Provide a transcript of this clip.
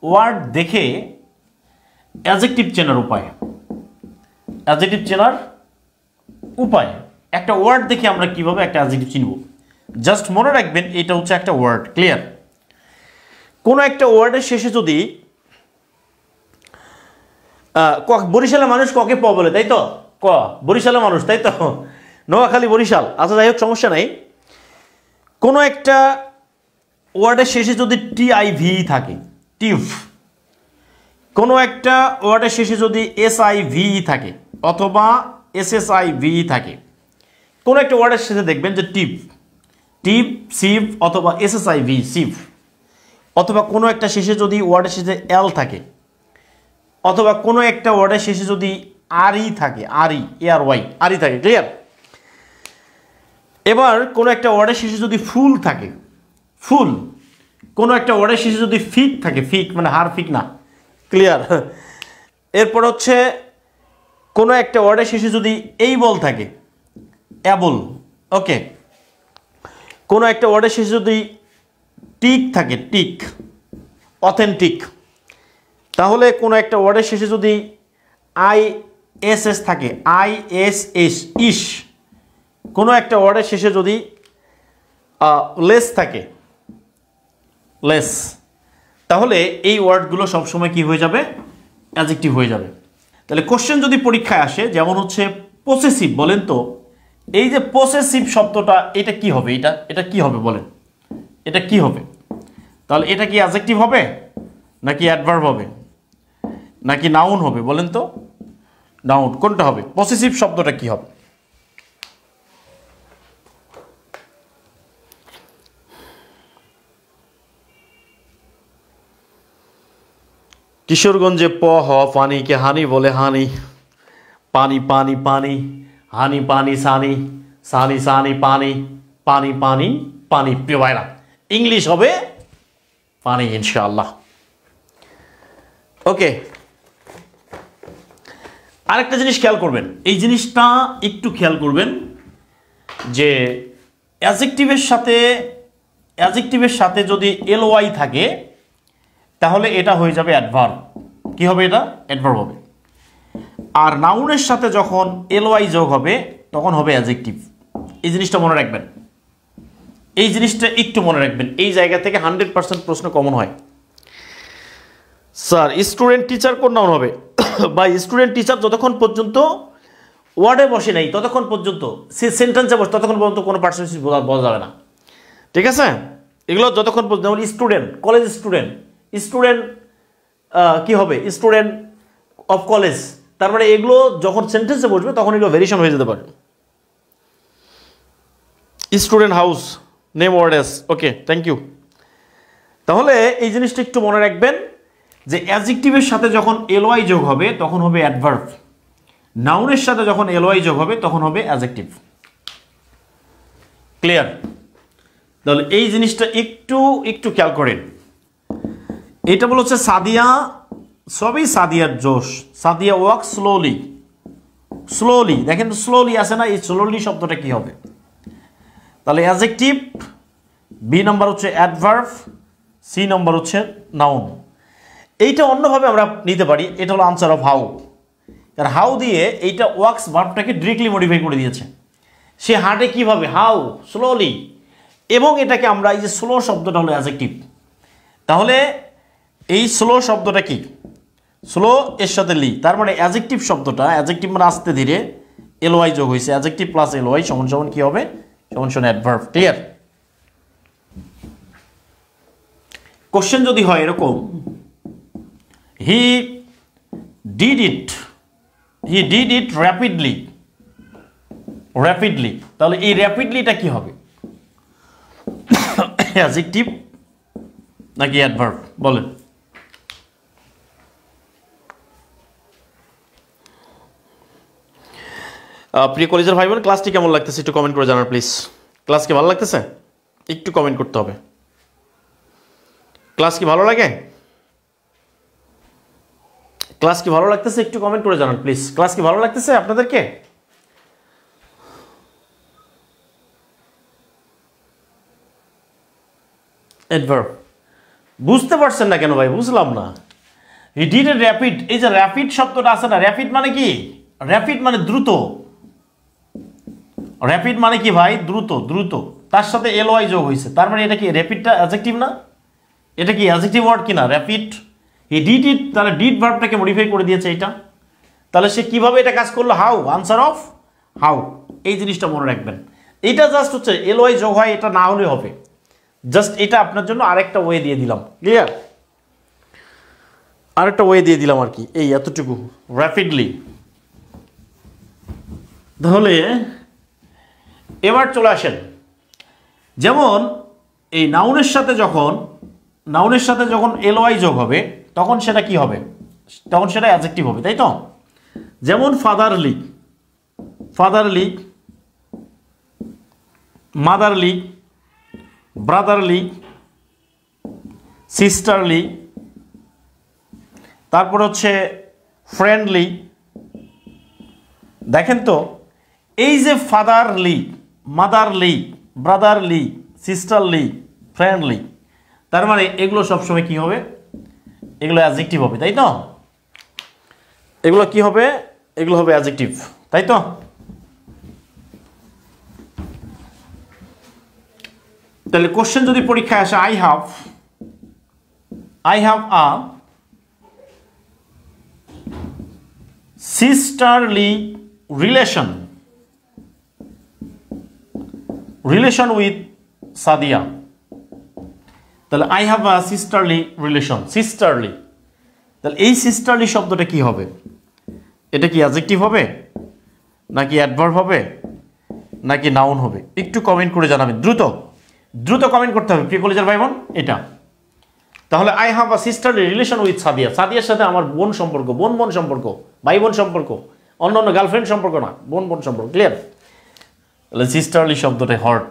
Word দেখে adjective চেনার উপায়। অ্যাডজেক্টিভ চেনার উপায়, একটা ওয়ার্ড দেখে আমরা কিভাবে একটা অ্যাডজেক্টিভ চিনব, জাস্ট মনে রাখবেন এটা হচ্ছে একটা ওয়ার্ড। ক্লিয়ার? কোনো একটা ওয়ার্ডের শেষে যদি বরিশালের মানুষ ককে প বলে, তাই তো? ক, বরিশালের মানুষ, তাই তো? নোয়াখালী, বরিশাল, আচ্ছা যাই হোক, সমস্যা নেই। কোনো একটা ওয়ার্ডের শেষে যদি টিআইভি থাকে, টিভ, কোনো একটা ওয়ার্ডের শেষে যদি এসআইভি থাকে অথবা এসএসআইভি থাকে, কোনো একটা ওয়ার্ডের শেষে দেখবেন যে টিভ, টিভ, সিভ অথবা এসএসআইভি, সিভ, অথবা কোনো একটা শেষে যদি ওয়ার্ডের শেষে এল থাকে, অথবা কোনো একটা ওয়ার্ডের শেষে যদি আরই থাকে, আরই, এআর ওয়াই, আরই থাকে। ক্লিয়ার? এবার কোনো একটা ওয়ার্ডের শেষে যদি ফুল থাকে, ফুল, কোনো একটা ওয়ার্ডের শেষে যদি ফিক থাকে, ফিক মানে হার ফিক না। ক্লিয়ার? এরপর হচ্ছে কোনো একটা ওয়ার্ডের শেষে যদি এইবল থাকে, অ্যাবল। ওকে, কোনো একটা ওয়ার্ডের শেষে যদি টিক থাকে, টিক, অথেন্টিক। তাহলে কোনো একটা ওয়ার্ডের শেষে যদি আইএসএস থাকে, আইএসএস, ইস। কোনো একটা ওয়ার্ডের শেষে যদি লেস থাকে, লেস, তাহলে এই ওয়ার্ডগুলো সবসময় কি হয়ে যাবে? অ্যাডজেক্টিভ হয়ে যাবে। তাহলে কোশ্চেন যদি পরীক্ষায় আসে, যেমন হচ্ছে পসেসিভ, বলেন তো এই যে পসেসিভ শব্দটা, এটা কি হবে? এটা কি হবে বলেন? এটা কি হবে? তাহলে এটা কি অ্যাডজেক্টিভ হবে নাকি অ্যাডভার্ব হবে নাকি নাউন হবে? বলেন তো, নাউন কোনটা হবে? পসেসিভ শব্দটা কি হবে? কিশোরগঞ্জে প হ পানিকে হানি বলে, হানি, পানি পানি পানি, হানি পানি সানি, সানি সানি পানি, পানি পানি পানি। প্রিয় ভাইরা, ইংলিশ হবে পানি ইনশাআল্লাহ। ওকে, আরেকটা জিনিস খেয়াল করবেন, এই জিনিসটা একটু খেয়াল করবেন যে অ্যাডজেক্টিভের সাথে যদি এলওয়াই থাকে তাহলে এটা হয়ে যাবে অ্যাডভার্ব। কি হবে? এটা অ্যাডভার্ব হবে। আর নাউনের সাথে যখন এলওয়াই যোগ হবে তখন হবে অ্যাডজেক্টিভ। এই জিনিসটা মনে রাখবেন, এই জিনিসটা একটু মনে রাখবেন। এই জায়গা থেকে 100% প্রশ্ন কমন হয়। স্যার স্টুডেন্ট টিচার কোন নাউন হবে? বা স্টুডেন্ট টিচার যতক্ষণ পর্যন্ত ওয়ার্ডে বসে নাই ততক্ষণ পর্যন্ত, সে সেন্টেন্সে বসে ততক্ষণ পর্যন্ত কোনো পার্সেন্টেজ বলা যাবে না। ঠিক আছে? এগুলো যতক্ষণ পর্যন্ত, যেমন স্টুডেন্ট, কলেজ স্টুডেন্ট, স্টুডেন্ট কি হবে? Student of college. তার মানে এগুলো যখন সেন্টেন্সে বসবে তখন এগুলো ভেরিয়েশন হয়ে যেতে পারে। Student house, name words. Okay, thank you. তাহলে এই জিনিসটা একটু মনে রাখবেন যে অ্যাডজেক্টিভের সাথে যখন এলওয়াই যোগ হবে তখন হবে অ্যাডভার্ব, নাউনের সাথে যখন এলওয়াই যোগ হবে তখন হবে অ্যাডজেক্টিভ। ক্লিয়ার? তাহলে এই জিনিসটা একটু খেয়াল করেন। এটা বলা হচ্ছে সাদিয়া, সবই সাদিয়ার জোশ। সাদিয়া ওয়াক স্লোলি, স্লোলি, দেখেন তো স্লোলি আছে না? এই স্লোলি শব্দটা কি হবে? তাহলে অ্যাডজেক্টিভ, বি নাম্বার হচ্ছে অ্যাডভার্ব, সি নাম্বার হচ্ছে নাউন। এইটা অন্যভাবে আমরা নিতে পারি, এটা হলো আনসার অফ হাউ। কারণ হাউ দিয়ে এইটা ওয়াক্স ভার্বটাকে ডিরেক্টলি মডিফাই করে দিয়েছে। সে হাঁটে কিভাবে? How, slowly. এবং এটাকে আমরা, এই যে স্লো শব্দটা হলো অ্যাডজেক্টিভ। তাহলে এই স্লো শব্দটা কি? স্লো এর সাথে লি, তার মানে অ্যাডজেক্টিভ শব্দটা, অ্যাডজেক্টিভ মানে আস্তে ধীরে, এলওয়াই যোগ হয়েছে, অ্যাডজেক্টিভ প্লাস এলওয়াই সমান সমান কি হবে? সমান সমান অ্যাডভার্ব। ক্লিয়ার? কোশ্চেন যদি হয় এরকম, he did it rapidly, rapidly, তাহলে এই র্যাপিডলিটা কি হবে? অ্যাডজেক্টিভ নাকি অ্যাডভার্ব? বলেন। প্রিয় কলেজের ভাই বোন, ক্লাসটি কেমন লাগতেছে একটু কমেন্ট করে জানান প্লিজ। ক্লাস কি ভালো লাগতেছে? একটু কমেন্ট করতে হবে। ক্লাস কি ভালো লাগে? ক্লাস কি ভালো লাগতেছে একটু কমেন্ট করে জানান প্লিজ। ক্লাস কি ভালো লাগতেছে আপনাদেরকে? অ্যাডভার্ব, বুঝতে পারছেন না কেন ভাই? বুঝলাম না। হি ডিড এ র্যাপিড, এই যে র্যাপিড শব্দটা আছে না, র্যাপিড মানে কি? র্যাপিড মানে দ্রুত। র্যাপিড মানে কি ভাই? দ্রুত, দ্রুত। তার সাথে এলওয়াই যোগ হয়েছে, তার মানে এটা কি র্যাপিডটা অ্যাডজেক্টিভ না? এটা কি অ্যাডজেক্টিভ ওয়ার্ড কিনা র্যাপিড? হি ডিড ইট, তাহলে ডিড ভার্বটাকে মডিফাই করে দিয়েছে এটা। তাহলে সে কিভাবে এটা কাজ করলো? How, answer of how. এই জিনিসটা মনে রাখবেন। এটা জাস্ট হচ্ছে এলওয়াই যোগ হয়, এটা না হলে হবে। জাস্ট এটা আপনার জন্য আরেকটা ওয়ে দিয়ে দিলাম, ক্লিয়ার? আরেকটা ওয়ে দিয়ে দিলাম আর কি, এই এতটুকু, র্যাপিডলি। তাহলে এবার চলে আসেন, যেমন এই নাউনের সাথে যখন এলওয়াই যোগ হবে তখন সেটা কি হবে? তখন সেটা অ্যাডজেক্টিভ হবে, তাই তো? যেমন ফাদারলি, ফাদারলি, মাদারলি, ব্রাদারলি, সিস্টারলি, তারপর হচ্ছে ফ্রেন্ডলি। দেখেন তো, এই যে ফাদারলি, মাদারলি, ব্রাদারলি, সিস্টারলি, ফ্রেন্ডলি, তার মানে এগুলো সবসময় কি হবে? এগুলো অ্যাডজেক্টিভ হবে, তাই তো? এগুলো কি হবে? এগুলো হবে অ্যাডজেক্টিভ, তাই তো? তাহলে কোশ্চেন যদি পরীক্ষায় আসে, I have a sisterly relation with Sadia, তাহলে I have a sisterly relation, সিস্টারলি। তাহলে এই সিস্টারলি শব্দটা কি হবে? এটা কি অ্যাডজেক্টিভ হবে, নাকি অ্যাডভার্ব হবে, নাকি নাউন হবে? একটু কমেন্ট করে জানাবেন, দ্রুত দ্রুত কমেন্ট করতে হবে প্রিয় কলেজের ভাই বোন। এটা তাহলে I have a sisterly relation with Sadia, সাদিয়ার সাথে আমার বোন সম্পর্ক, বোন সম্পর্ক, ভাই বোন সম্পর্ক, অন্য গার্লফ্রেন্ড সম্পর্ক না, বোন সম্পর্ক, ক্লিয়ার? তাহলে সিস্টারলি শব্দটা হট।